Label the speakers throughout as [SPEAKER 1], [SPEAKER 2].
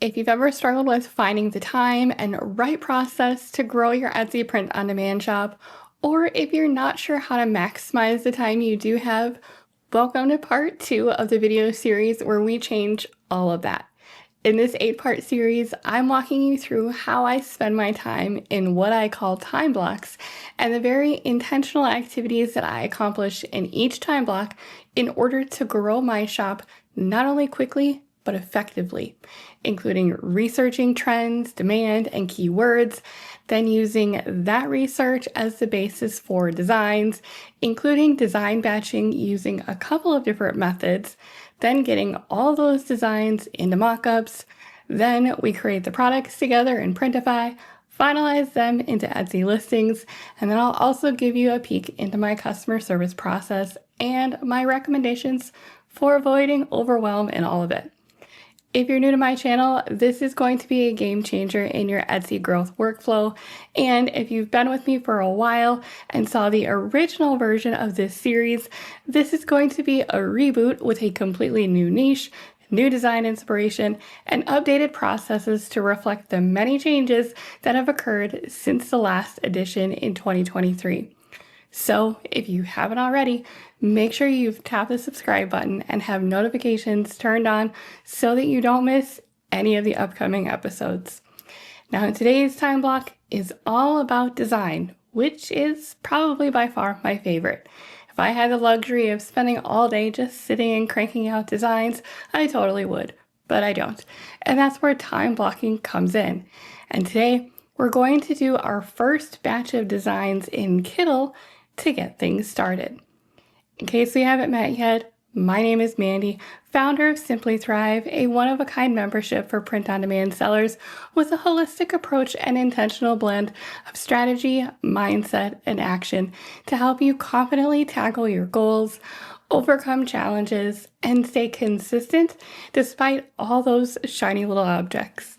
[SPEAKER 1] If you've ever struggled with finding the time and right process to grow your Etsy print-on-demand shop, or if you're not sure how to maximize the time you do have, welcome to part 2 of the video series where we change all of that. In this 8-part series, I'm walking you through how I spend my time in what I call time blocks and the very intentional activities that I accomplish in each time block in order to grow my shop not only quickly, but effectively, including researching trends, demand, and keywords, then using that research as the basis for designs, including design batching using a couple of different methods, then getting all those designs into mockups. Then we create the products together in Printify, finalize them into Etsy listings, and then I'll also give you a peek into my customer service process and my recommendations for avoiding overwhelm in all of it. If you're new to my channel, this is going to be a game changer in your Etsy growth workflow. And if you've been with me for a while and saw the original version of this series, this is going to be a reboot with a completely new niche, new design inspiration, and updated processes to reflect the many changes that have occurred since the last edition in 2023. So if you haven't already, make sure you've tapped the subscribe button and have notifications turned on so that you don't miss any of the upcoming episodes. Now, today's time block is all about design, which is probably by far my favorite. If I had the luxury of spending all day just sitting and cranking out designs, I totally would, but I don't. And that's where time blocking comes in. And today, we're going to do our first batch of designs in Kittl to get things started. In case we haven't met yet, my name is Mandy, founder of Simply Thrive, a one-of-a-kind membership for print-on-demand sellers with a holistic approach and intentional blend of strategy, mindset, and action to help you confidently tackle your goals, overcome challenges, and stay consistent despite all those shiny little objects.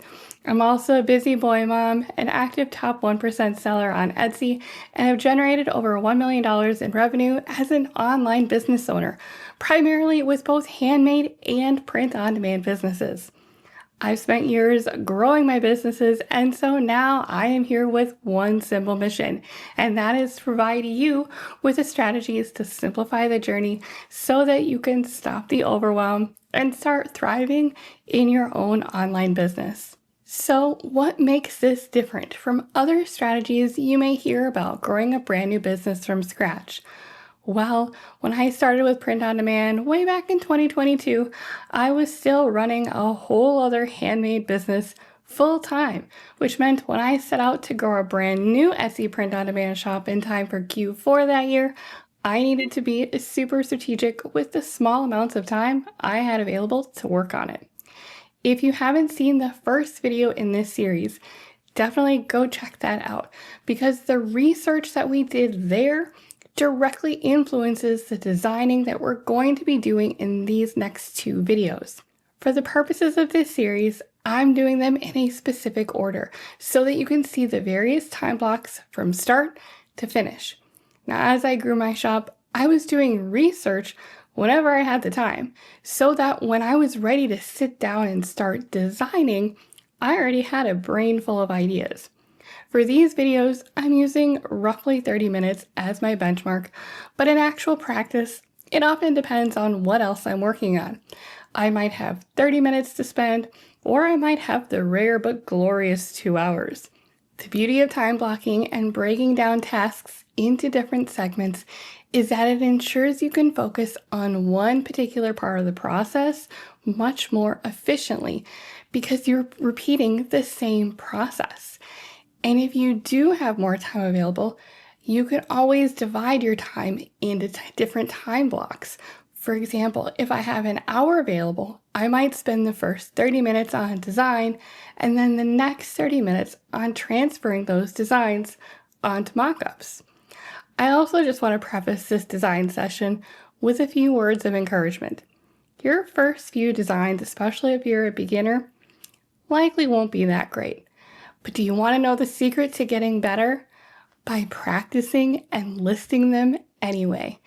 [SPEAKER 1] I'm also a busy boy mom, an active top 1% seller on Etsy, and have generated over $1 million in revenue as an online business owner, primarily with both handmade and print-on-demand businesses. I've spent years growing my businesses, and so now I am here with one simple mission, and that is to provide you with the strategies to simplify the journey so that you can stop the overwhelm and start thriving in your own online business. So what makes this different from other strategies you may hear about growing a brand new business from scratch? Well, when I started with print on demand way back in 2022, I was still running a whole other handmade business full time, which meant when I set out to grow a brand new Etsy print on demand shop in time for Q4 that year, I needed to be super strategic with the small amounts of time I had available to work on it. If you haven't seen the first video in this series, definitely go check that out because the research that we did there directly influences the designing that we're going to be doing in these next 2 videos. For the purposes of this series, I'm doing them in a specific order so that you can see the various time blocks from start to finish. Now, as I grew my shop, I was doing research whenever I had the time, so that when I was ready to sit down and start designing, I already had a brain full of ideas. For these videos, I'm using roughly 30 minutes as my benchmark, but in actual practice, it often depends on what else I'm working on. I might have 30 minutes to spend, or I might have the rare but glorious 2 hours. The beauty of time blocking and breaking down tasks into different segments is that it ensures you can focus on one particular part of the process much more efficiently because you're repeating the same process. And if you do have more time available, you can always divide your time into different time blocks. For example, if I have an hour available, I might spend the first 30 minutes on design and then the next 30 minutes on transferring those designs onto mockups. I also just want to preface this design session with a few words of encouragement. Your first few designs, especially if you're a beginner, likely won't be that great. But do you want to know the secret to getting better? By practicing and listing them anyway.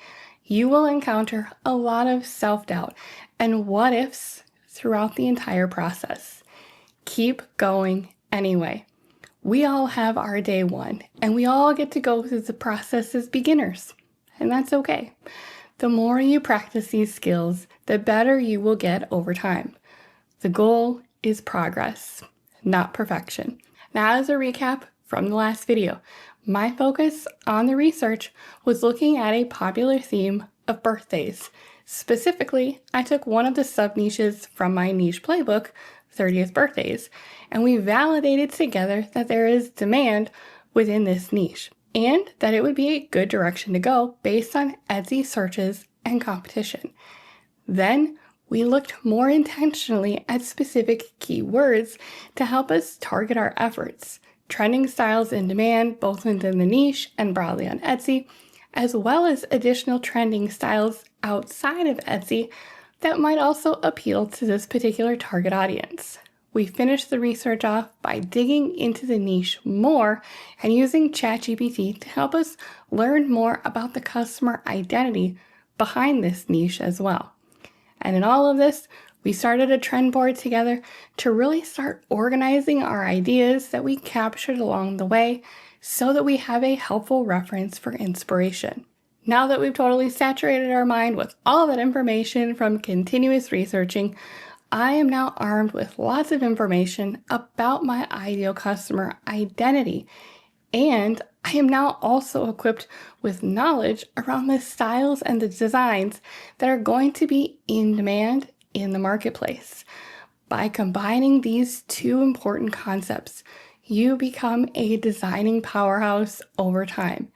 [SPEAKER 1] You will encounter a lot of self-doubt and what-ifs throughout the entire process. keep going anyway. We all have our day one, and we all get to go through the process as beginners, and that's okay. The more you practice these skills, the better you will get over time. The goal is progress, not perfection. Now, as a recap from the last video, my focus on the research was looking at a popular theme of birthdays. Specifically, I took one of the sub-niches from my niche playbook, 30th birthdays, and we validated together that there is demand within this niche and that it would be a good direction to go based on Etsy searches and competition. Then we looked more intentionally at specific keywords to help us target our efforts, trending styles in demand both within the niche and broadly on Etsy, as well as additional trending styles outside of Etsy that might also appeal to this particular target audience. We finished the research off by digging into the niche more and using ChatGPT to help us learn more about the customer identity behind this niche as well. And in all of this, we started a trend board together to really start organizing our ideas that we captured along the way so that we have a helpful reference for inspiration. Now that we've totally saturated our mind with all that information from continuous researching, I am now armed with lots of information about my ideal customer identity, and I am now also equipped with knowledge around the styles and the designs that are going to be in demand in the marketplace. By combining these two important concepts, you become a designing powerhouse over time.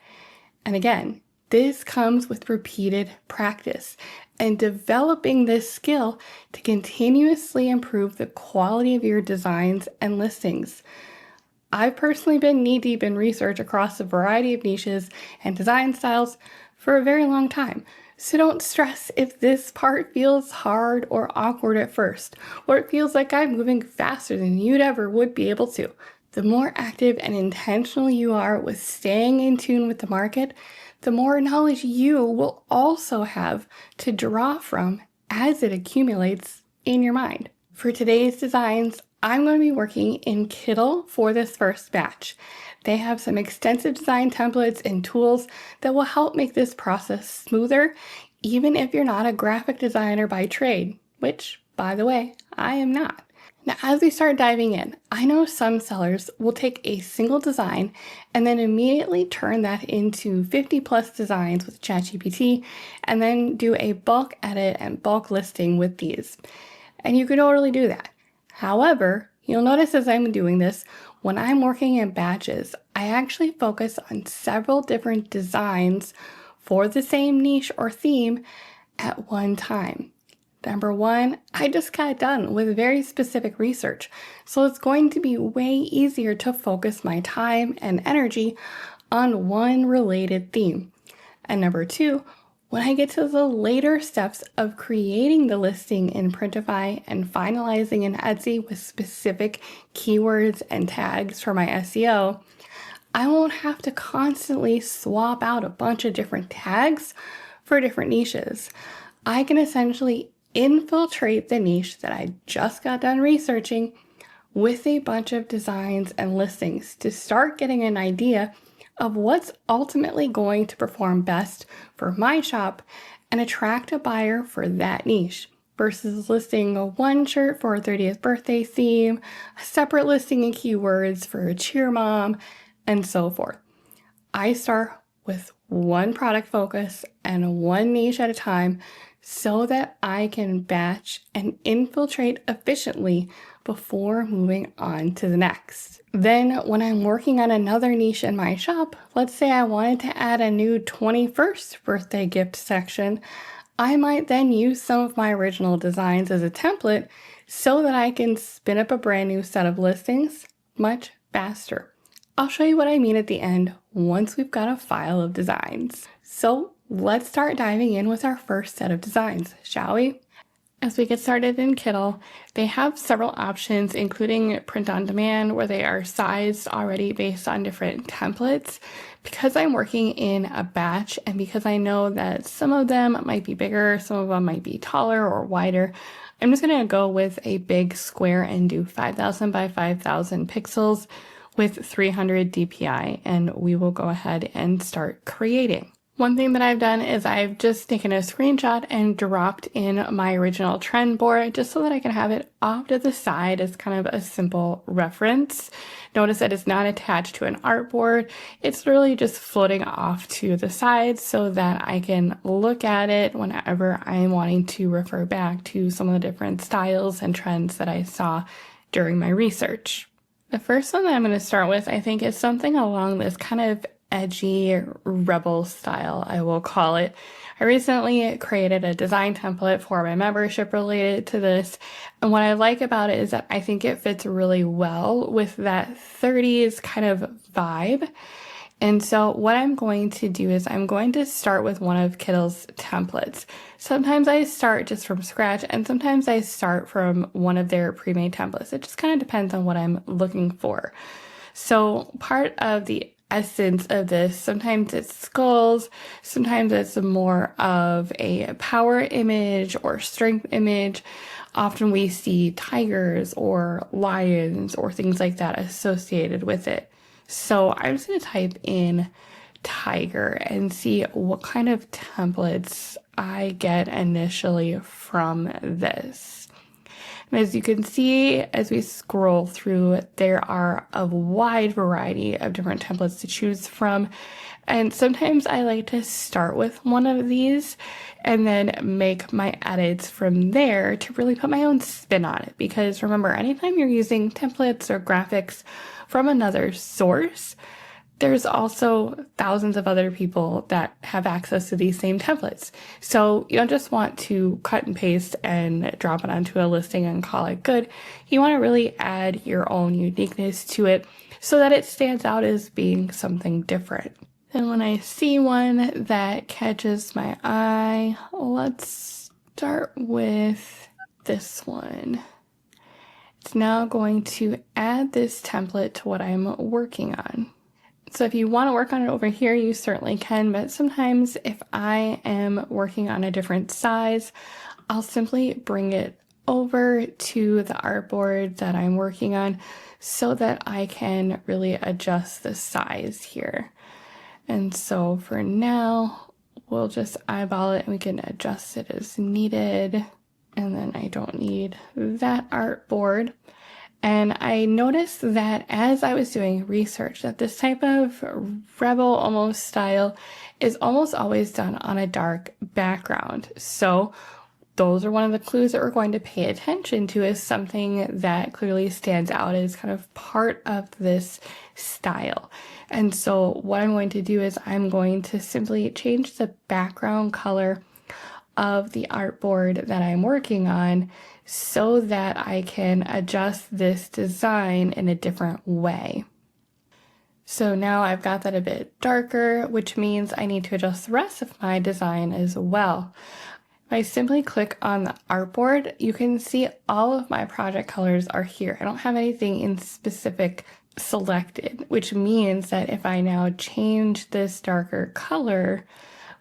[SPEAKER 1] And again, this comes with repeated practice and developing this skill to continuously improve the quality of your designs and listings. I've personally been knee-deep in research across a variety of niches and design styles for a very long time, so don't stress if this part feels hard or awkward at first, or it feels like I'm moving faster than you'd ever would be able to. The more active and intentional you are with staying in tune with the market, the more knowledge you will also have to draw from as it accumulates in your mind. For today's designs, I'm going to be working in Kittl for this first batch. They have some extensive design templates and tools that will help make this process smoother, even if you're not a graphic designer by trade, which, by the way, I am not. Now, as we start diving in, I know some sellers will take a single design and then immediately turn that into 50 plus designs with ChatGPT and then do a bulk edit and bulk listing with these. And you can totally do that. However, you'll notice as I'm doing this, when I'm working in batches, I actually focus on several different designs for the same niche or theme at one time. Number one, I just got done with very specific research, so it's going to be way easier to focus my time and energy on one related theme. And number two, when I get to the later steps of creating the listing in Printify and finalizing in Etsy with specific keywords and tags for my SEO, I won't have to constantly swap out a bunch of different tags for different niches. I can essentially infiltrate the niche that I just got done researching with a bunch of designs and listings to start getting an idea of what's ultimately going to perform best for my shop and attract a buyer for that niche versus listing one shirt for a 30th birthday theme, a separate listing and keywords for a cheer mom, and so forth. I start with one product focus and one niche at a time so that I can batch and infiltrate efficiently before moving on to the next. Then when I'm working on another niche in my shop, let's say I wanted to add a new 21st birthday gift section, I might then use some of my original designs as a template so that I can spin up a brand new set of listings much faster. I'll show you what I mean at the end once we've got a file of designs. So let's start diving in with our first set of designs, shall we? As we get started in Kittl, they have several options, including print on demand, where they are sized already based on different templates. Because I'm working in a batch and because I know that some of them might be bigger, some of them might be taller or wider, I'm just going to go with a big square and do 5,000 by 5,000 pixels with 300 DPI, and we will go ahead and start creating. One thing that I've done is I've just taken a screenshot and dropped in my original trend board just so that I can have it off to the side as kind of a simple reference. Notice that it's not attached to an artboard. It's really just floating off to the side so that I can look at it whenever I'm wanting to refer back to some of the different styles and trends that I saw during my research. The first one that I'm going to start with, I think, is something along this kind of edgy rebel style, I will call it. I recently created a design template for my membership related to this, and what I like about it is that I think it fits really well with that 30s kind of vibe. And so what I'm going to do is I'm going to start with one of Kittl's templates. Sometimes I start just from scratch, and sometimes I start from one of their pre-made templates. It just kind of depends on what I'm looking for. So part of the essence of this, sometimes it's skulls, sometimes it's more of a power image or strength image. Often we see tigers or lions or things like that associated with it. So I'm just going to type in tiger and see what kind of templates I get initially from this. And as you can see, as we scroll through, there are a wide variety of different templates to choose from. And sometimes I like to start with one of these and then make my edits from there to really put my own spin on it. Because remember, anytime you're using templates or graphics from another source, there's also thousands of other people that have access to these same templates. So you don't just want to cut and paste and drop it onto a listing and call it good. You want to really add your own uniqueness to it so that it stands out as being something different. And when I see one that catches my eye, let's start with this one. It's now going to add this template to what I'm working on. So if you want to work on it over here, you certainly can, but sometimes if I am working on a different size, I'll simply bring it over to the artboard that I'm working on so that I can really adjust the size here. And so for now, we'll just eyeball it and we can adjust it as needed. And then I don't need that artboard. And I noticed that as I was doing research that this type of rebel almost style is almost always done on a dark background. So those are one of the clues that we're going to pay attention to as something that clearly stands out as kind of part of this style. And so what I'm going to do is I'm going to simply change the background color of the artboard that I'm working on so that I can adjust this design in a different way. So now I've got that a bit darker, which means I need to adjust the rest of my design as well. If I simply click on the artboard, you can see all of my project colors are here. I don't have anything in specific selected, which means that if I now change this darker color,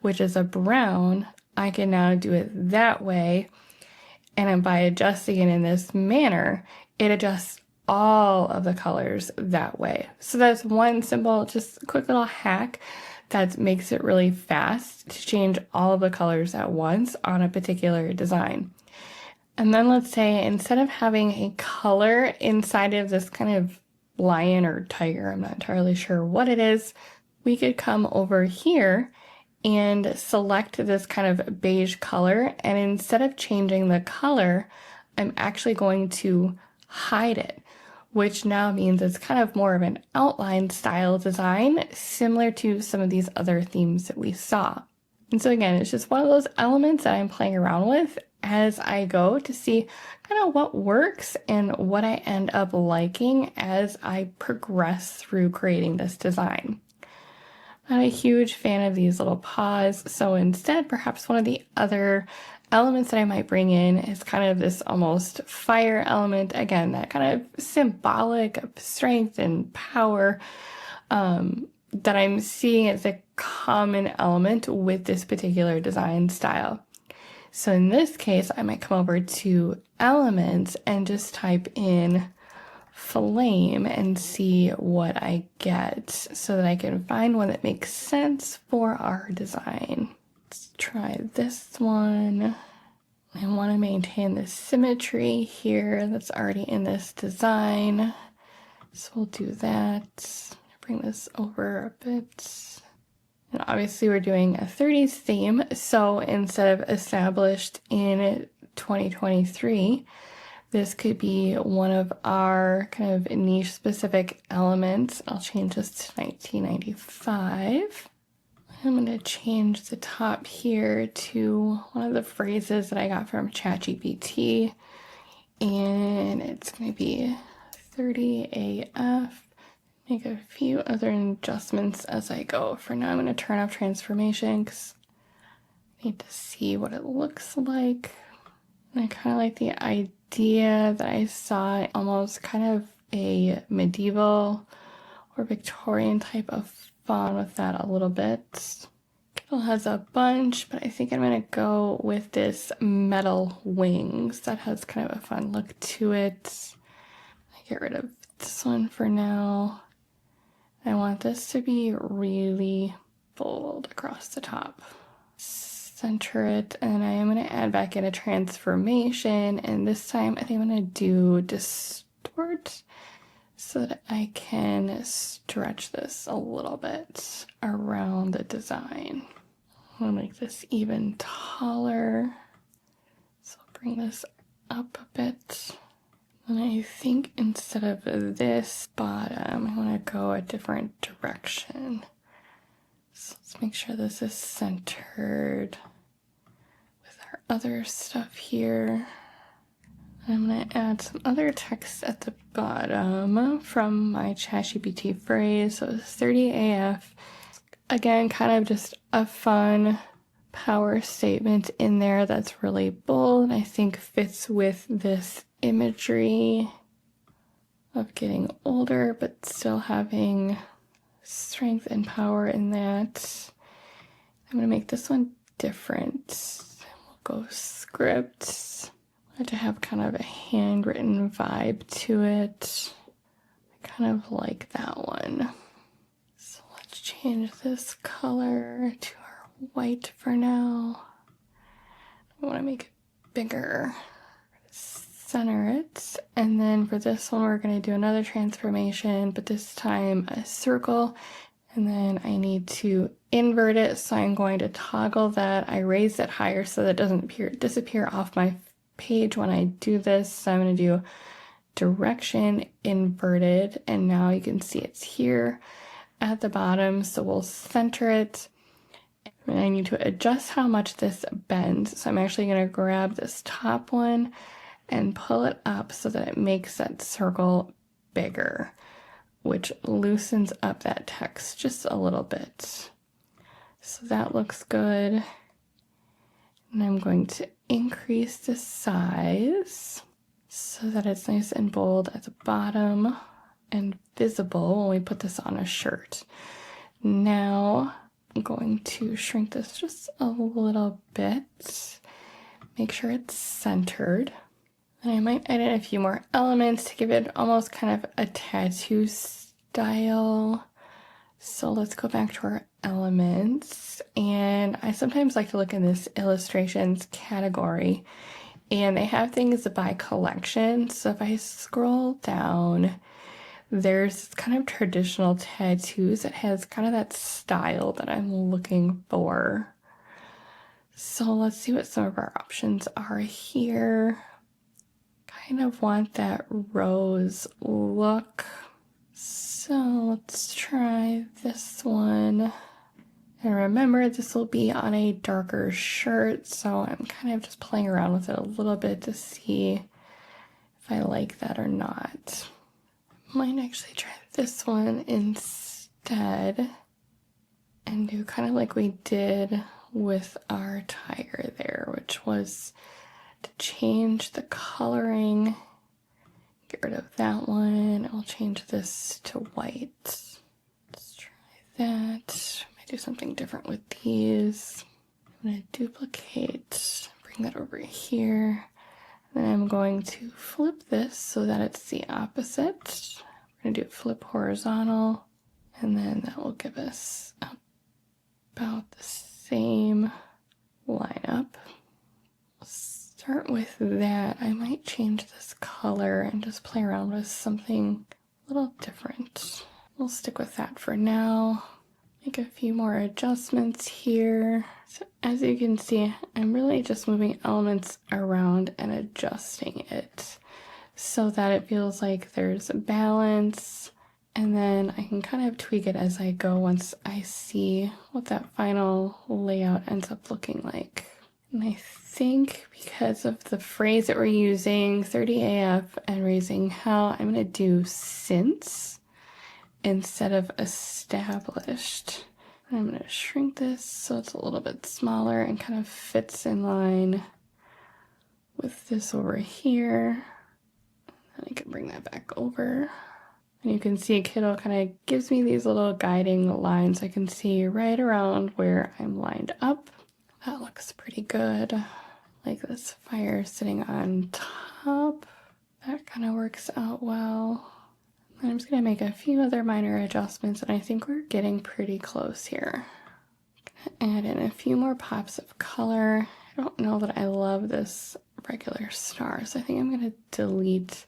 [SPEAKER 1] which is a brown, I can now do it that way. And by adjusting it in this manner, it adjusts all of the colors that way. So that's one simple, just quick little hack that makes it really fast to change all of the colors at once on a particular design. And then let's say instead of having a color inside of this kind of lion or tiger, I'm not entirely sure what it is, we could come over here and select this kind of beige color. And instead of changing the color, I'm actually going to hide it, which now means it's kind of more of an outline style design, similar to some of these other themes that we saw. And so again, it's just one of those elements that I'm playing around with as I go to see kind of what works and what I end up liking as I progress through creating this design. Not a huge fan of these little paws, so instead perhaps one of the other elements that I might bring in is kind of this almost fire element, again that kind of symbolic of strength and power that I'm seeing as a common element with this particular design style. So in this case, I might come over to elements and just type in flame and see what I get so that I can find one that makes sense for our design. Let's try this one. I want to maintain the symmetry here that's already in this design. So we'll do that. Bring this over a bit. And obviously we're doing a 30s theme, so instead of established in 2023, this could be one of our kind of niche specific elements. I'll change this to 1995. I'm going to change the top here to one of the phrases that I got from ChatGPT, and it's going to be 30 AF. Make a few other adjustments as I go. For now, I'm going to turn off transformation because I need to see what it looks like. And I kind of like the idea that I saw almost kind of a medieval or Victorian type of font with that a little bit. Kittl has a bunch, but I think I'm going to go with this metal wings. That has kind of a fun look to it. I get rid of this one for now. I want this to be really bold across the top. Center it, and I am going to add back in a transformation, and this time I think I'm going to do distort so that I can stretch this a little bit around the design. I'm going to make this even taller, so I'll bring this up a bit. And I think instead of this bottom, I want to go a different direction. So let's make sure this is centered with our other stuff here. I'm going to add some other text at the bottom from my ChatGPT phrase. So it's 30 AF. Again, kind of just a fun power statement in there that's really bold and I think fits with this imagery of getting older but still having strength and power in that. I'm going to make this one different. We'll go script. I want it to have kind of a handwritten vibe to it. I kind of like that one. So let's change this color to our white for now. I want to make it bigger. Center it, and then for this one we're going to do another transformation, but this time a circle, and then I need to invert it, so I'm going to toggle that. I raise it higher so that it doesn't disappear off my page when I do this. So I'm going to do direction inverted, and now you can see it's here at the bottom, so we'll center it. And I need to adjust how much this bends, so I'm actually going to grab this top one and pull it up so that it makes that circle bigger, which loosens up that text just a little bit. So that looks good. And I'm going to increase the size so that it's nice and bold at the bottom and visible when we put this on a shirt. Now I'm going to shrink this just a little bit, make sure it's centered. And I might add in a few more elements to give it almost kind of a tattoo style. So let's go back to our elements. And I sometimes like to look in this illustrations category. And they have things by collection. So if I scroll down, there's kind of traditional tattoos that has kind of that style that I'm looking for. So let's see what some of our options are here. Kind of want that rose look. So let's try this one. And remember, this will be on a darker shirt, so I'm kind of just playing around with it a little bit to see if I like that or not. Might actually try this one instead and do kind of like we did with our tiger there, which was to change the coloring. Get rid of that one. I'll change this to white. Let's try that. Might do something different with these. I'm going to duplicate, bring that over here. Then I'm going to flip this so that it's the opposite. We're going to do flip horizontal, and then that will give us about the same lineup. Start with that. I might change this color and just play around with something a little different. We'll stick with that for now. Make a few more adjustments here. So as you can see, I'm really just moving elements around and adjusting it so that it feels like there's a balance, and then I can kind of tweak it as I go once I see what that final layout ends up looking like. And I think because of the phrase that we're using, 30 AF and raising hell, I'm going to do since instead of established. I'm going to shrink this so it's a little bit smaller and kind of fits in line with this over here. And I can bring that back over. And you can see Kittl kind of gives me these little guiding lines. I can see right around where I'm lined up. That looks pretty good. Like this fire sitting on top. That kind of works out well. And I'm just going to make a few other minor adjustments, and I think we're getting pretty close here. Gonna add in a few more pops of color. I don't know that I love this regular star, so I think I'm going to delete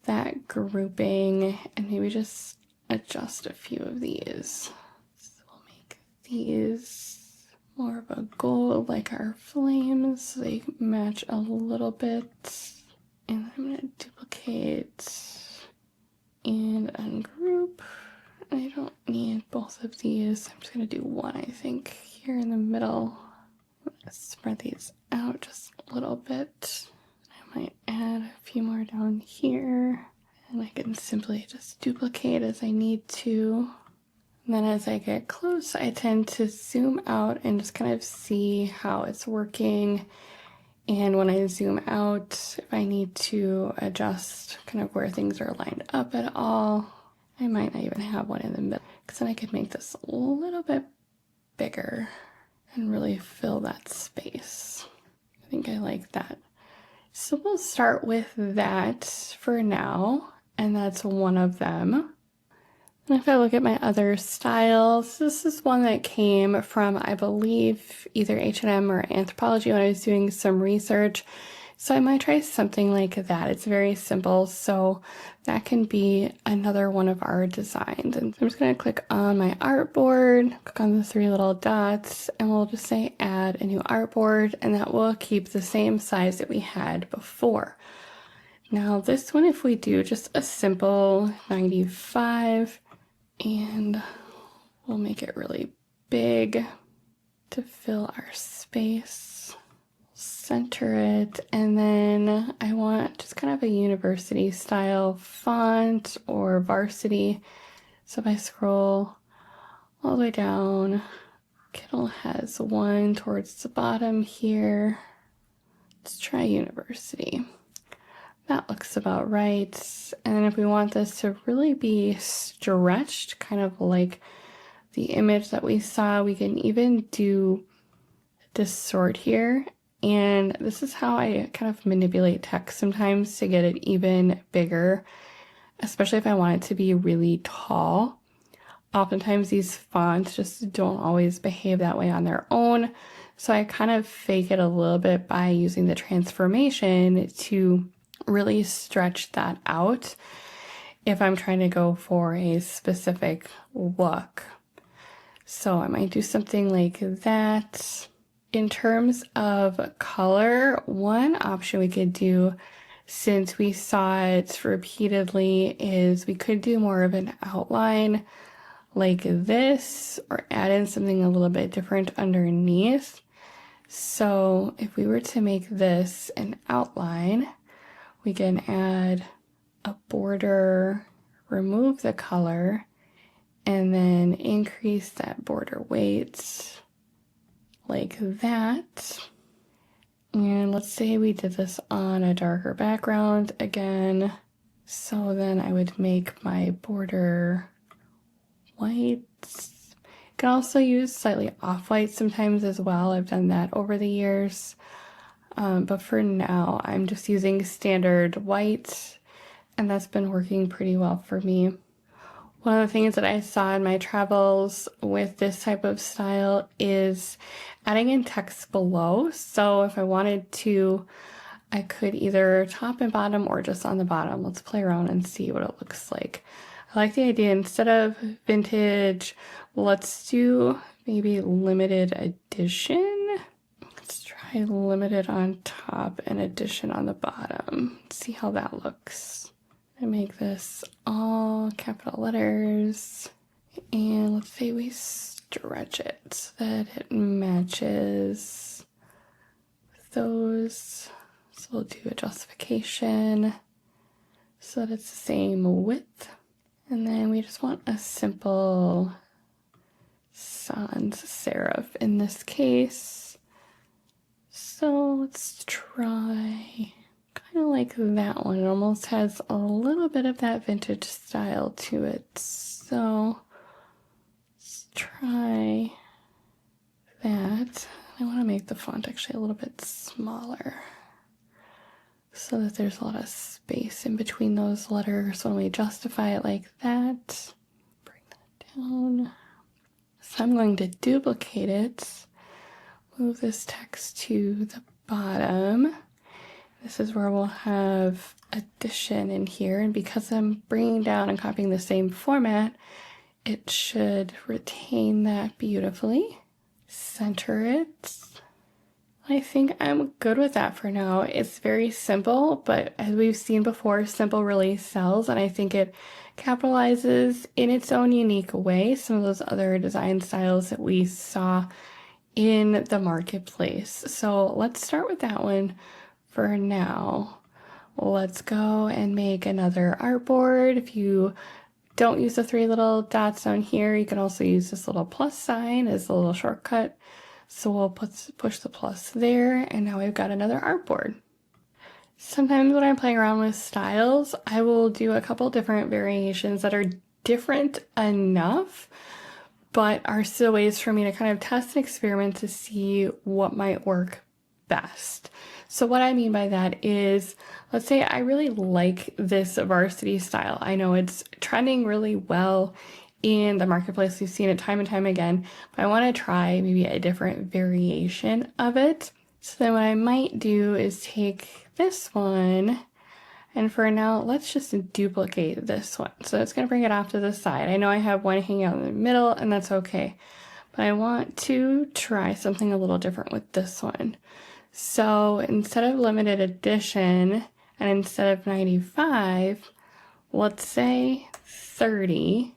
[SPEAKER 1] that grouping and maybe just adjust a few of these. So we'll make these more of a gold like our flames, so they match a little bit. And I'm going to duplicate and ungroup. I don't need both of these. I'm just going to do one, I think, here in the middle. I'm going to spread these out just a little bit. I might add a few more down here, and I can simply just duplicate as I need to. And then as I get close, I tend to zoom out and just kind of see how it's working. And when I zoom out, if I need to adjust kind of where things are lined up at all, I might not even have one in the middle, because then I could make this a little bit bigger and really fill that space. I think I like that. So we'll start with that for now, and that's one of them. And if I look at my other styles, this is one that came from, I believe, either H&M or Anthropologie when I was doing some research. So I might try something like that. It's very simple, so that can be another one of our designs. And I'm just going to click on my artboard, click on the three little dots, and we'll just say add a new artboard, and that will keep the same size that we had before. Now this one, if we do just a simple 95, and we'll make it really big to fill our space. Center it, and then I want just kind of a university style font or Varsity. So if I scroll all the way down, Kittl has one towards the bottom here. Let's try university. That looks about right. And then if we want this to really be stretched, kind of like the image that we saw, we can even do distort here. And this is how I kind of manipulate text sometimes to get it even bigger, especially if I want it to be really tall. Oftentimes these fonts just don't always behave that way on their own. So I kind of fake it a little bit by using the transformation to really stretch that out if I'm trying to go for a specific look. So I might do something like that. In terms of color, one option we could do, since we saw it repeatedly, is we could do more of an outline like this, or add in something a little bit different underneath. So if we were to make this an outline, we can add a border, remove the color, and then increase that border weight like that. And let's say we did this on a darker background again. So then I would make my border white. You can also use slightly off-white sometimes as well. I've done that over the years. But for now, I'm just using standard white, and that's been working pretty well for me. One of the things that I saw in my travels with this type of style is adding in text below. So if I wanted to, I could either top and bottom or just on the bottom. Let's play around and see what it looks like. I like the idea, instead of vintage, let's do maybe limited edition. Let's try limited on top and edition on the bottom. See how that looks. I make this all capital letters, and let's say we stretch it so that it matches those. So we'll do a justification so that it's the same width. And then we just want a simple sans serif in this case. So let's try kind of like that one. It almost has a little bit of that vintage style to it. So let's try that. I want to make the font actually a little bit smaller so that there's a lot of space in between those letters when we justify it like that. Bring that down. So I'm going to duplicate it, move this text to the bottom. This is where we'll have addition in here, and because I'm bringing down and copying the same format, it should retain that beautifully. Center it. I think I'm good with that for now. It's very simple, but as we've seen before, simple really sells, and I think it capitalizes in its own unique way some of those other design styles that we saw in the marketplace. So let's start with that one for now. Let's go and make another artboard. If you don't use the three little dots down here, you can also use this little plus sign as a little shortcut. So we'll push the plus there, and now we've got another artboard. Sometimes when I'm playing around with styles, I will do a couple different variations that are different enough, but are still ways for me to kind of test and experiment to see what might work best. So what I mean by that is, let's say I really like this Varsity style. I know it's trending really well in the marketplace. We've seen it time and time again, but I want to try maybe a different variation of it. So then what I might do is take this one, and for now, let's just duplicate this one. So it's going to bring it off to the side. I know I have one hanging out in the middle, and that's okay, but I want to try something a little different with this one. So instead of limited edition, and instead of 95, let's say 30.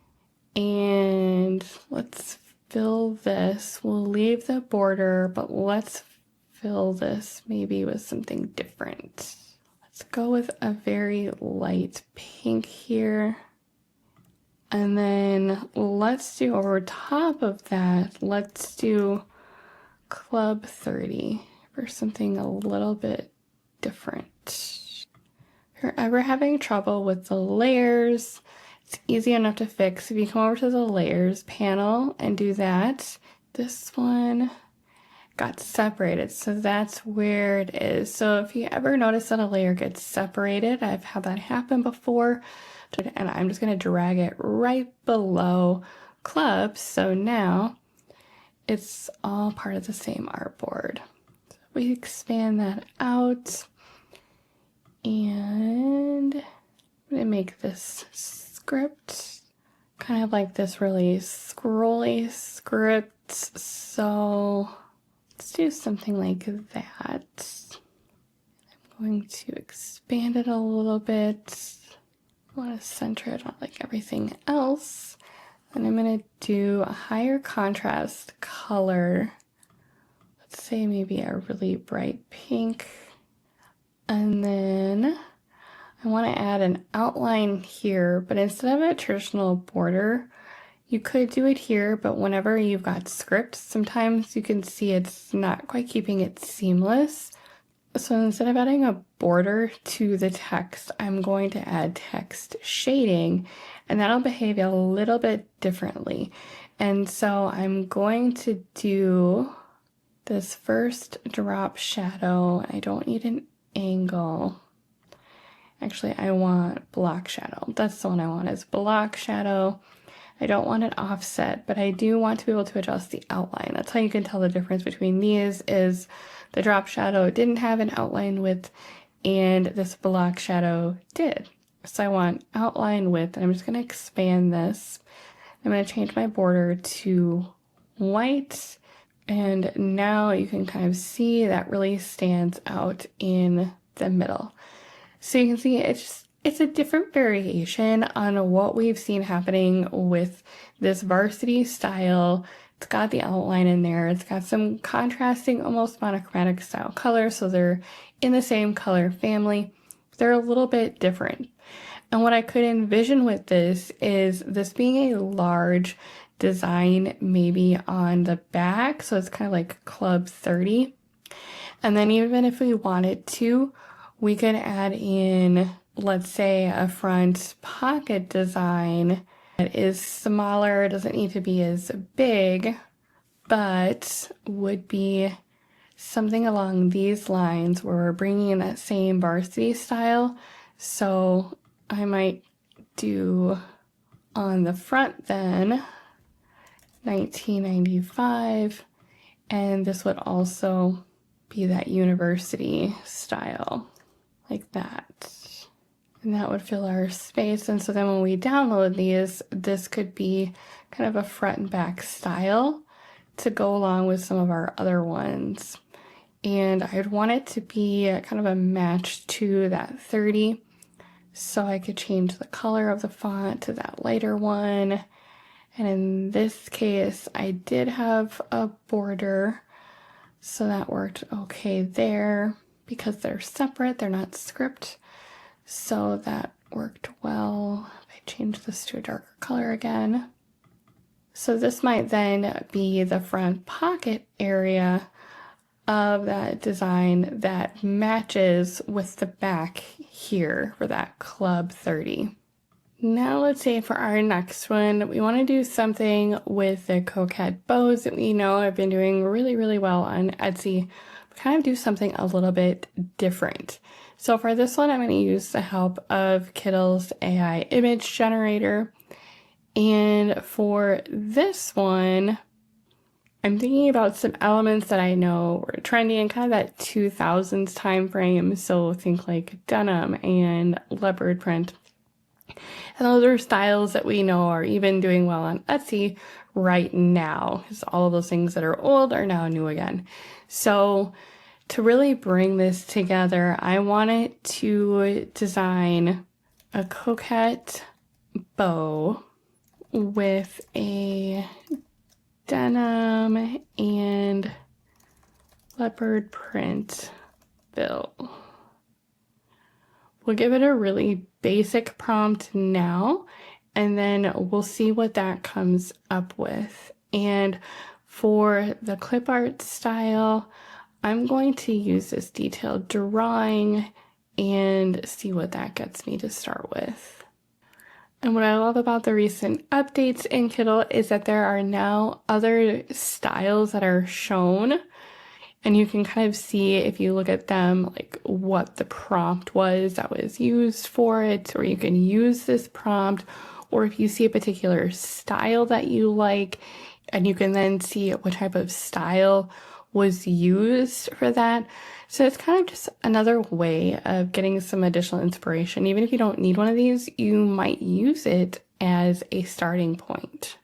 [SPEAKER 1] And let's fill this. We'll leave the border, but let's fill this maybe with something different. Let's go with a very light pink here. And then let's do over top of that, let's do Club 30 for something a little bit different. If you're ever having trouble with the layers, it's easy enough to fix. If you come over to the layers panel and do that, this one got separated, so that's where it is. So if you ever notice that a layer gets separated, I've had that happen before, and I'm just going to drag it right below club, so now it's all part of the same artboard. So we expand that out, and I'm going to make this script kind of like this really scrolly script, so let's do something like that. I'm going to expand it a little bit. I want to center it on like everything else, and I'm going to do a higher contrast color. Let's say maybe a really bright pink, and then I want to add an outline here, but instead of a traditional border, you could do it here, but whenever you've got script, sometimes you can see it's not quite keeping it seamless. So instead of adding a border to the text, I'm going to add text shading, and that'll behave a little bit differently. And so I'm going to do this first drop shadow. I don't need an angle. Actually, I want block shadow. That's the one I want, is block shadow. I don't want it offset, but I do want to be able to adjust the outline. That's how you can tell the difference between these, is the drop shadow didn't have an outline width and this block shadow did. So I want outline width, and I'm just going to expand this. I'm going to change my border to white, and now you can kind of see that really stands out in the middle. So you can see it's a different variation on what we've seen happening with this Varsity style. It's got the outline in there. It's got some contrasting, almost monochromatic style colors, so they're in the same color family. They're a little bit different. And what I could envision with this is this being a large design maybe on the back, so it's kind of like Club 30. And then even if we wanted to, we could add in, let's say, a front pocket design that is smaller, doesn't need to be as big, but would be something along these lines where we're bringing in that same Varsity style. So I might do on the front then 1995, and this would also be that university style, like that. And that would fill our space. And so then when we download these, this could be kind of a front and back style to go along with some of our other ones. And I'd want it to be kind of a match to that 30. So I could change the color of the font to that lighter one. And in this case, I did have a border, so that worked okay there because they're separate, they're not script. So that worked well. I change this to a darker color again. So this might then be the front pocket area of that design that matches with the back here for that Club 30. Now let's say for our next one, we want to do something with the coquette bows that we know have been doing really, really well on Etsy. Kind of do something a little bit different. So for this one, I'm going to use the help of Kittl's AI image generator. And for this one, I'm thinking about some elements that I know were trendy in kind of that 2000s time frame. So think like denim and leopard print. And those are styles that we know are even doing well on Etsy right now, because all of those things that are old are now new again. So to really bring this together, I wanted to design a coquette bow with a denim and leopard print bill. We'll give it a really basic prompt now, and then we'll see what that comes up with. And for the clip art style, I'm going to use this detailed drawing and see what that gets me to start with. And what I love about the recent updates in Kittl is that there are now other styles that are shown, and you can kind of see, if you look at them, like what the prompt was that was used for it, or you can use this prompt, or if you see a particular style that you like, and you can then see what type of style was used for that. So it's kind of just another way of getting some additional inspiration. Even if you don't need one of these, you might use it as a starting point.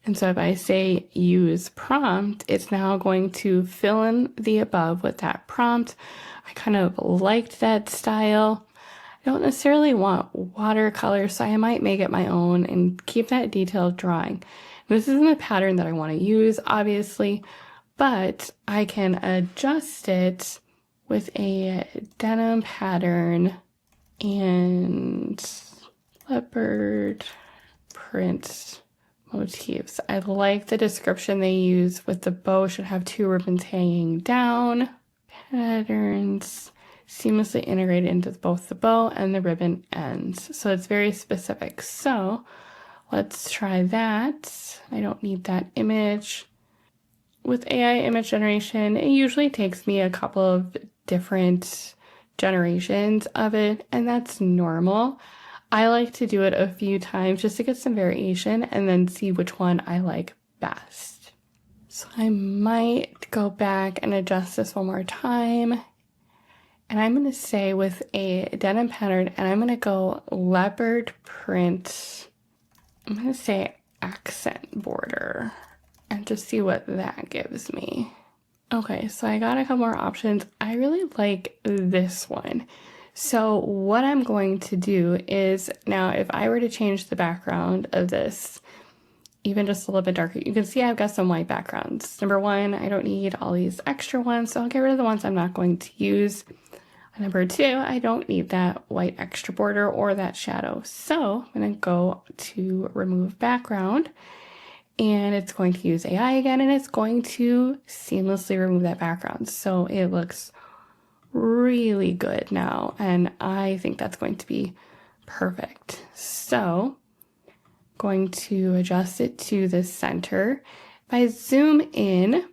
[SPEAKER 1] And so if I say use prompt, it's now going to fill in the above with that prompt. I kind of liked that style. I don't necessarily want watercolor, so I might make it my own and keep that detailed drawing. This isn't a pattern that I want to use, obviously, but I can adjust it with a denim pattern and leopard print motifs. I like the description they use with the bow should have 2 ribbons hanging down. Patterns seamlessly integrated into both the bow and the ribbon ends. So it's very specific. So let's try that. I don't need that image. with AI image generation, it usually takes me a couple of different generations of it, and that's normal. I like to do it a few times just to get some variation and then see which one I like best. So I might go back and adjust this one more time. And I'm going to say with a denim pattern, and I'm going to go leopard print. I'm going to say accent border and just see what that gives me. Okay, so I got a couple more options. I really like this one. So what I'm going to do is, now if I were to change the background of this, even just a little bit darker, you can see I've got some white backgrounds. Number one, I don't need all these extra ones, so I'll get rid of the ones I'm not going to use. Number two, I don't need that white extra border or that shadow. So I'm going to go to remove background, and it's going to use AI again, and it's going to seamlessly remove that background. So it looks really good now, and I think that's going to be perfect. So going to adjust it to the center. If I zoom in,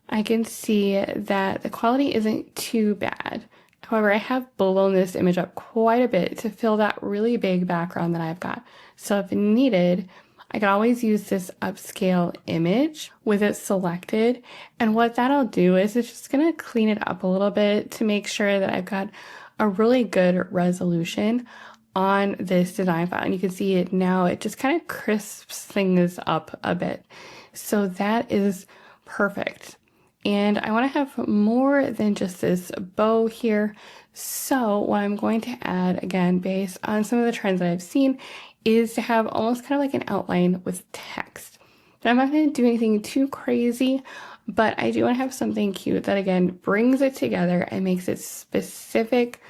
[SPEAKER 1] I can see that the quality isn't too bad. However, I have blown this image up quite a bit to fill that really big background that I've got. So if needed, I can always use this upscale image with it selected. And what that'll do is it's just going to clean it up a little bit to make sure that I've got a really good resolution on this design file. And you can see it now, it just kind of crisps things up a bit. So that is perfect. And I want to have more than just this bow here. So what I'm going to add, again, based on some of the trends that I've seen, is to have almost kind of like an outline with text. Now, I'm not going to do anything too crazy, but I do want to have something cute that, again, brings it together and makes it specific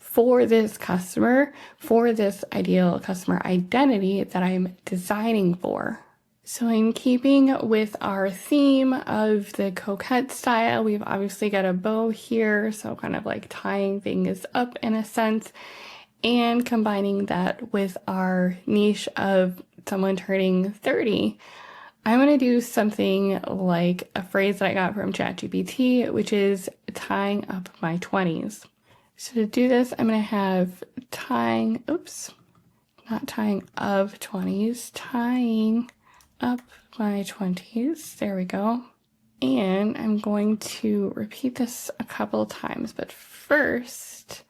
[SPEAKER 1] for this customer, for this ideal customer identity that I'm designing for. So in keeping with our theme of the coquette style, we've obviously got a bow here, so kind of like tying things up in a sense, and combining that with our niche of someone turning 30. I'm going to do something like a phrase that I got from ChatGPT, which is tying up my 20s. So to do this, I'm going to have tying, not tying of 20s, tying up my 20s. There we go. And I'm going to repeat this a couple times, but first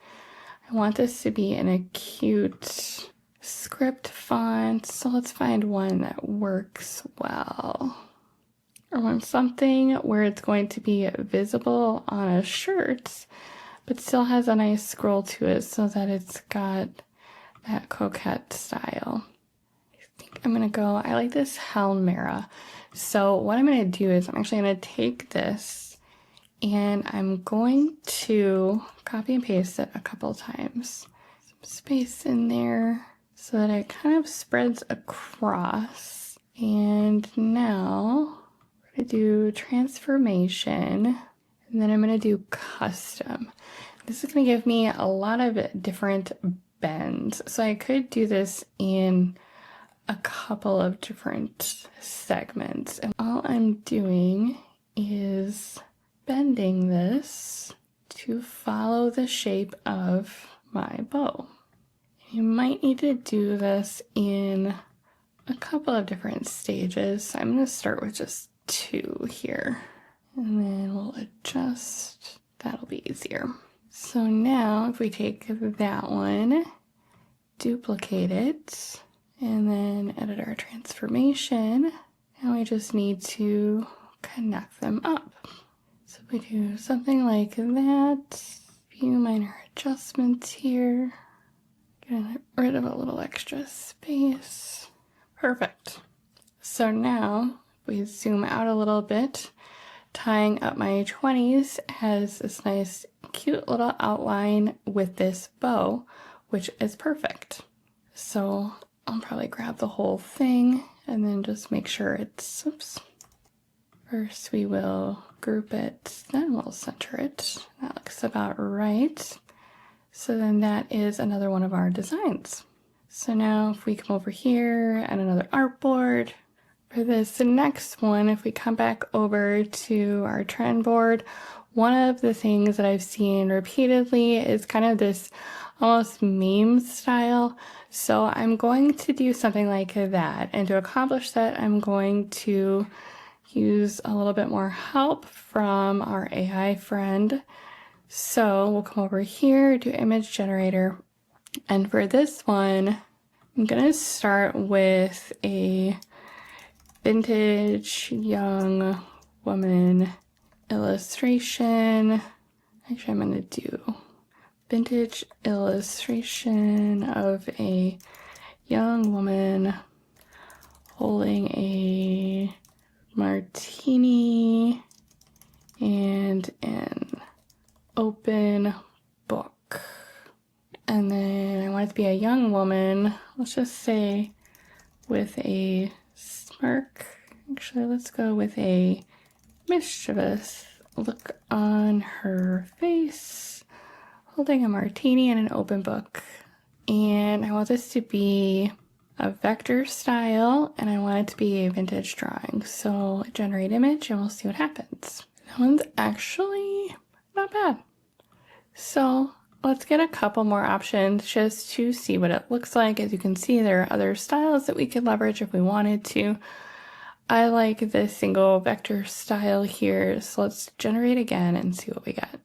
[SPEAKER 1] I want this to be in a cute script font. So let's find one that works well. I want something where it's going to be visible on a shirt, but still has a nice scroll to it so that it's got that coquette style. I'm going to go, I like this Helmera. So what I'm going to do is I'm actually going to take this and I'm going to copy and paste it a couple times. Some space in there so that it kind of spreads across. And now we're going to do transformation, and then I'm going to do custom. This is going to give me a lot of different bends. So I could do this in a couple of different segments, and all I'm doing is bending this to follow the shape of my bow. You might need to do this in a couple of different stages. So I'm going to start with just 2 here, and then we'll adjust. That'll be easier. So now if we take that one, duplicate it, and then edit our transformation, and we just need to connect them up. So if we do something like that, a few minor adjustments here, get rid of a little extra space. Perfect. So now, if we zoom out a little bit, tying up my 20s has this nice, cute little outline with this bow, which is perfect. So I'll probably grab the whole thing and then just make sure it's, First we will group it, then we'll center it. That looks about right. So then that is another one of our designs. So now if we come over here and another artboard, For this next one, if we come back over to our trend board, one of the things that I've seen repeatedly is kind of this almost meme style. So I'm going to do something like that. And to accomplish that, I'm going to use a little bit more help from our AI friend. So we'll come over here to image generator. And for this one, I'm going to start with a vintage young woman illustration. Actually, I'm going to do vintage illustration of a young woman holding a martini and an open book. And then I want it to be a young woman, let's just say with a smirk. Actually, let's go with a mischievous look on her face, holding a martini and an open book. And I want this to be a vector style, and I want it to be a vintage drawing. So generate image and we'll see what happens. That one's actually not bad. So let's get a couple more options just to see what it looks like. As you can see, there are other styles that we could leverage if we wanted to. I like this single vector style here, so let's generate again and see what we get.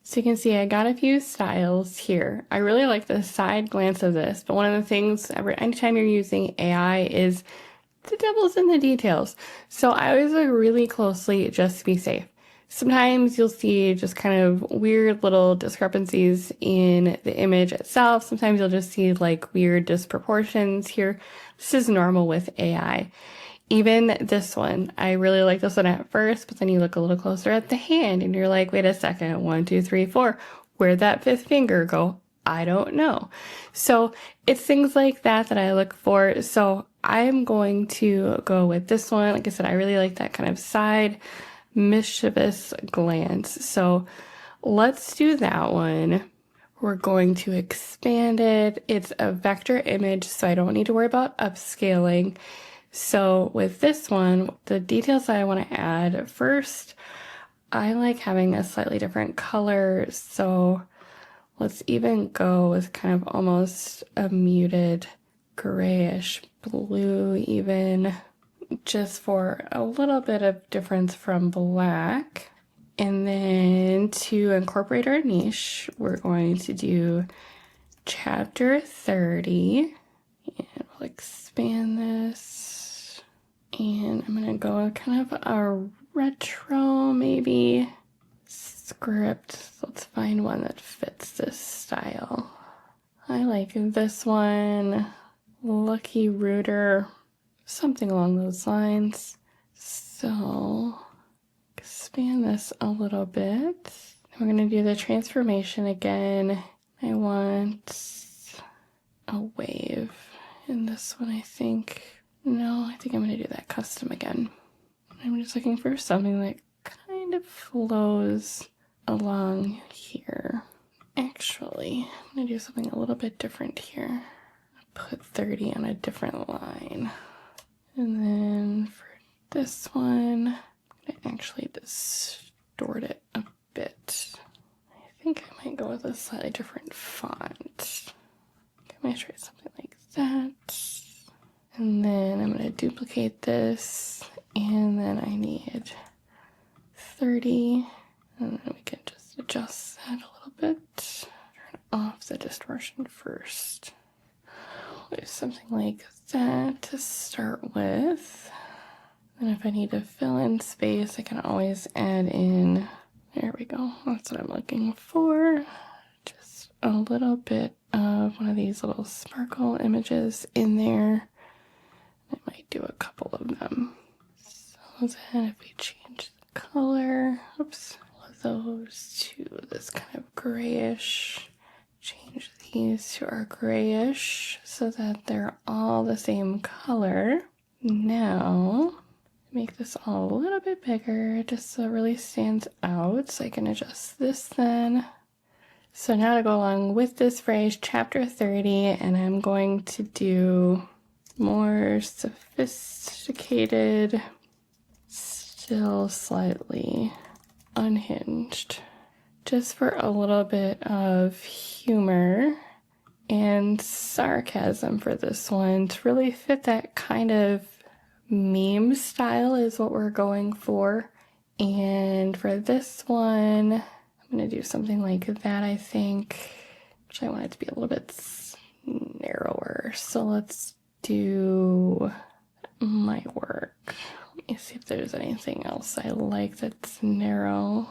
[SPEAKER 1] So you can see I got a few styles here. I really like the side glance of this, but one of the things anytime you're using AI is the devil's in the details. So I always look really closely just to be safe. Sometimes you'll see just kind of weird little discrepancies in the image itself. Sometimes you'll just see like weird disproportions here. This is normal with AI. Even this one, I really like this one at first, but then you look a little closer at the hand and you're like, wait a second, 1, 2, 3, 4. Where'd that fifth finger go? I don't know. So it's things like that that I look for. So I'm going to go with this one. Like I said, I really like that kind of side mischievous glance. So let's do that one. We're going to expand it. It's a vector image, so I don't need to worry about upscaling. So with this one, the details that I want to add, first, I like having a slightly different color. So let's even go with kind of almost a muted grayish blue even, just for a little bit of difference from black. And then to incorporate our niche, we're going to do chapter 30. And we'll expand this. And I'm going to go with kind of a retro, maybe, script. So let's find one that fits this style. I like this one, Lucky Rooter, something along those lines. So expand this a little bit. We're going to do the transformation again. I want a wave in this one, I think. No, I think I'm going to do that custom again. I'm just looking for something that kind of flows along here. Actually, I'm going to do something a little bit different here. Put 30 on a different line. And then for this one, I'm going to actually distort it a bit. I think I might go with a slightly different font. I'm going to try something like that. And then I'm going to duplicate this, and then I need 30, and then we can just adjust that a little bit. Turn off the distortion first. We'll do something like that to start with. And if I need to fill in space, I can always add in, there we go, that's what I'm looking for. Just a little bit of one of these little sparkle images in there. I might do a couple of them. So then if we change the color, oops, all of those to this kind of grayish, change these to our grayish so that they're all the same color. Now, make this all a little bit bigger just so it really stands out. So I can adjust this then. So now to go along with this phrase, chapter 30, and I'm going to do more sophisticated, still slightly unhinged. Just for a little bit of humor and sarcasm for this one to really fit that kind of meme style is what we're going for. And for this one, I'm gonna do something like that, I think. Actually, I want it to be a little bit narrower. So let's do my work. Let me see if there's anything else I like that's narrow.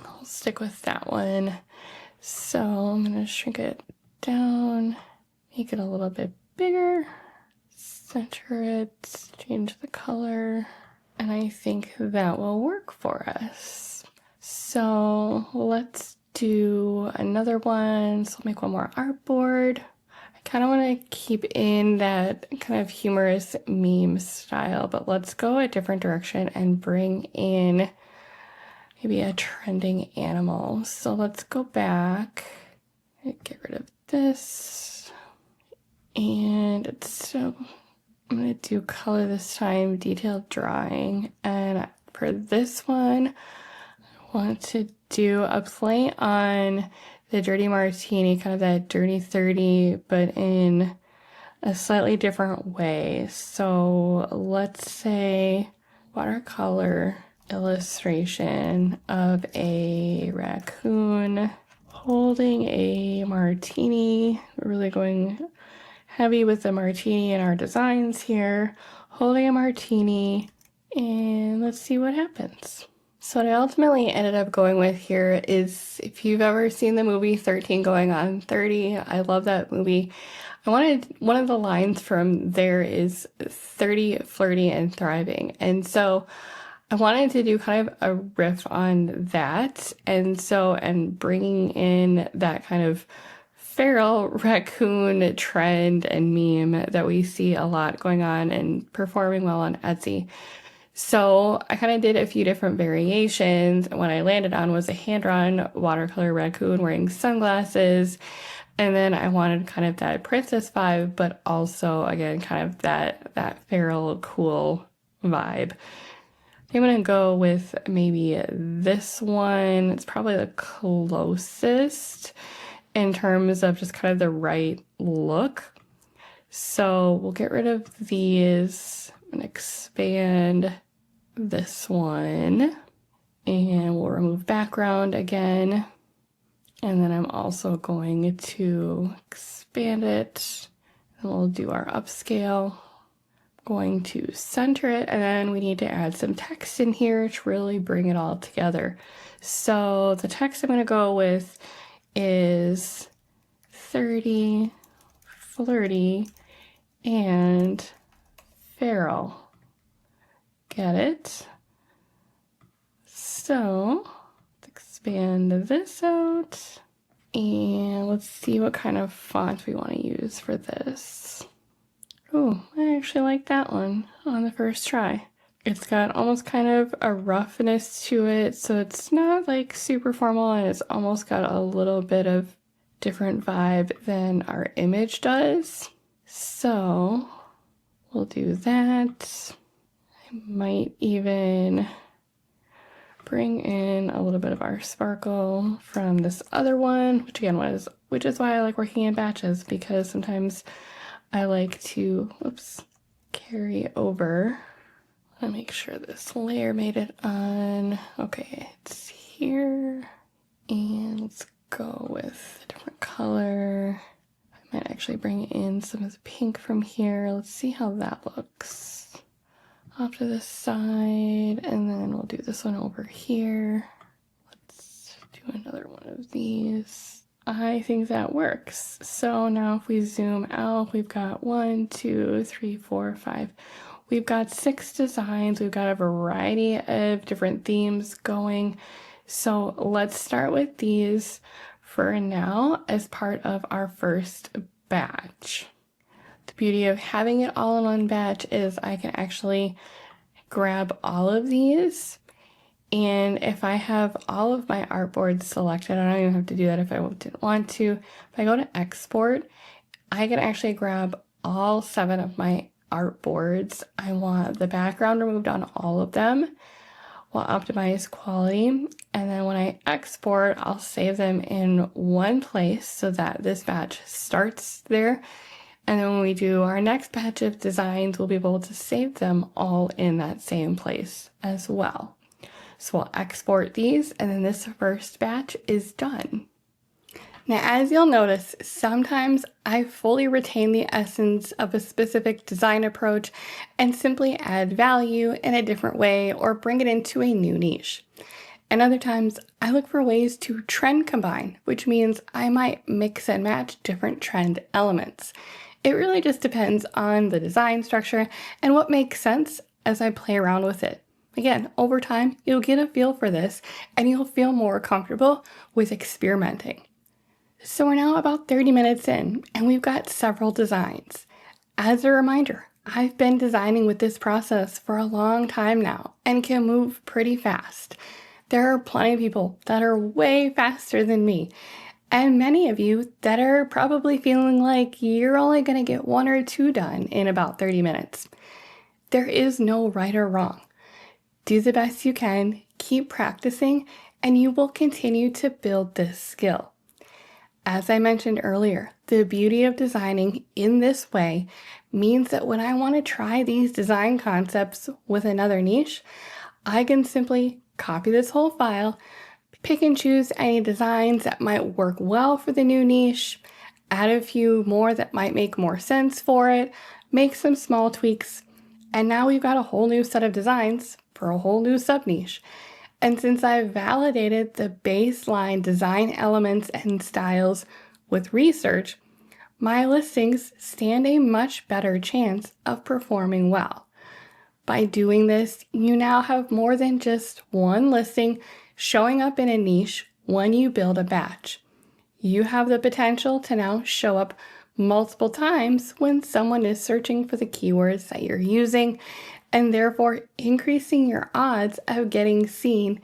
[SPEAKER 1] I'll stick with that one. So I'm gonna shrink it down, make it a little bit bigger, center it, change the color, and I think that will work for us. So let's do another one. So I'll make one more artboard. I kind of want to keep in that kind of humorous meme style, but let's go a different direction and bring in maybe a trending animal. So let's go back and get rid of this. And so I'm going to do color this time, detailed drawing. And for this one, I want to do a play on the Dirty Martini, kind of that Dirty 30, but in a slightly different way. So let's say watercolor illustration of a raccoon holding a martini. We're really going heavy with the martini in our designs here. Holding a martini, and let's see what happens. So what I ultimately ended up going with here is, if you've ever seen the movie 13 Going on 30, I love that movie. I wanted, one of the lines from there is 30, flirty, and thriving. And so I wanted to do kind of a riff on that. And bringing in that kind of feral raccoon trend and meme that we see a lot going on and performing well on Etsy. So I kind of did a few different variations, and what I landed on was a hand-drawn watercolor raccoon wearing sunglasses. And then I wanted kind of that princess vibe, but also, again, kind of that feral, cool vibe. I'm gonna go with maybe this one. It's probably the closest in terms of just kind of the right look. So we'll get rid of these and expand this one, and we'll remove background again. And then I'm also going to expand it, and we'll do our upscale. Going to center it, and then we need to add some text in here to really bring it all together. So the text I'm going to go with is 30, flirty, and feral. Get it? So let's expand this out, and let's see what kind of font we want to use for this. Oh, I actually like that one on the first try. It's got almost kind of a roughness to it, so it's not like super formal, and it's almost got a little bit of different vibe than our image does. So we'll do that. I might even bring in a little bit of our sparkle from this other one, which is why I like working in batches, because sometimes I like to, carry over. I make sure this layer made it on. Okay, it's here. And let's go with a different color. I might actually bring in some of the pink from here. Let's see how that looks. Off to the side, and then we'll do this one over here. Let's do another one of these. I think that works. So now if we zoom out, we've got 1, 2, 3, 4, 5. We've got 6 designs. We've got a variety of different themes going. So let's start with these for now as part of our first batch. The beauty of having it all in one batch is I can actually grab all of these, and if I have all of my artboards selected, I don't even have to do that if I didn't want to. If I go to export, I can actually grab all 7 of my artboards. I want the background removed on all of them. We'll optimize quality, and then when I export, I'll save them in one place so that this batch starts there. And then when we do our next batch of designs, we'll be able to save them all in that same place as well. So we'll export these, and then this first batch is done. Now, as you'll notice, sometimes I fully retain the essence of a specific design approach and simply add value in a different way or bring it into a new niche. And other times, I look for ways to trend combine, which means I might mix and match different trend elements. It really just depends on the design structure and what makes sense as I play around with it. Again, over time, you'll get a feel for this and you'll feel more comfortable with experimenting. So we're now about 30 minutes in, and we've got several designs. As a reminder, I've been designing with this process for a long time now and can move pretty fast. There are plenty of people that are way faster than me, and many of you that are probably feeling like you're only going to get 1 or 2 done in about 30 minutes. There is no right or wrong. Do the best you can, keep practicing, and you will continue to build this skill. As I mentioned earlier, the beauty of designing in this way means that when I want to try these design concepts with another niche, I can simply copy this whole file, pick and choose any designs that might work well for the new niche, add a few more that might make more sense for it, make some small tweaks, and now we've got a whole new set of designs for a whole new sub-niche. And since I've validated the baseline design elements and styles with research, my listings stand a much better chance of performing well. By doing this, you now have more than just one listing showing up in a niche when you build a batch. You have the potential to now show up multiple times when someone is searching for the keywords that you're using, and therefore increasing your odds of getting seen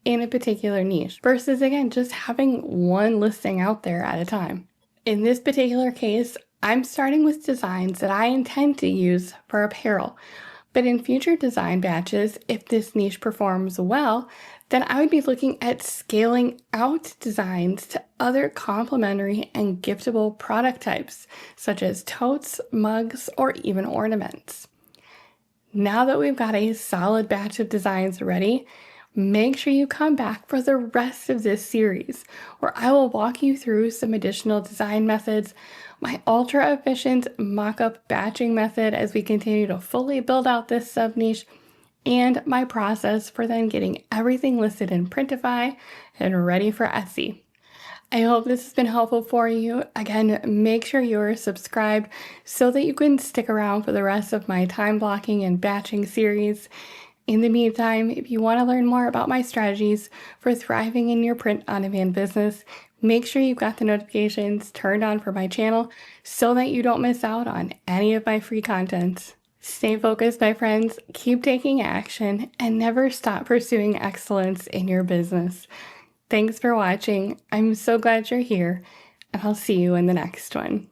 [SPEAKER 1] in a particular niche versus, again, just having one listing out there at a time. In this particular case, I'm starting with designs that I intend to use for apparel, but in future design batches, if this niche performs well, then I would be looking at scaling out designs to other complementary and giftable product types, such as totes, mugs, or even ornaments. Now that we've got a solid batch of designs ready, make sure you come back for the rest of this series, where I will walk you through some additional design methods, my ultra-efficient mock-up batching method as we continue to fully build out this sub-niche, and my process for then getting everything listed in Printify and ready for Etsy. I hope this has been helpful for you. Again, make sure you're subscribed so that you can stick around for the rest of my time blocking and batching series. In the meantime, if you want to learn more about my strategies for thriving in your print-on-demand business, make sure you've got the notifications turned on for my channel so that you don't miss out on any of my free content. Stay focused, my friends, keep taking action, and never stop pursuing excellence in your business. Thanks for watching. I'm so glad you're here, and I'll see you in the next one.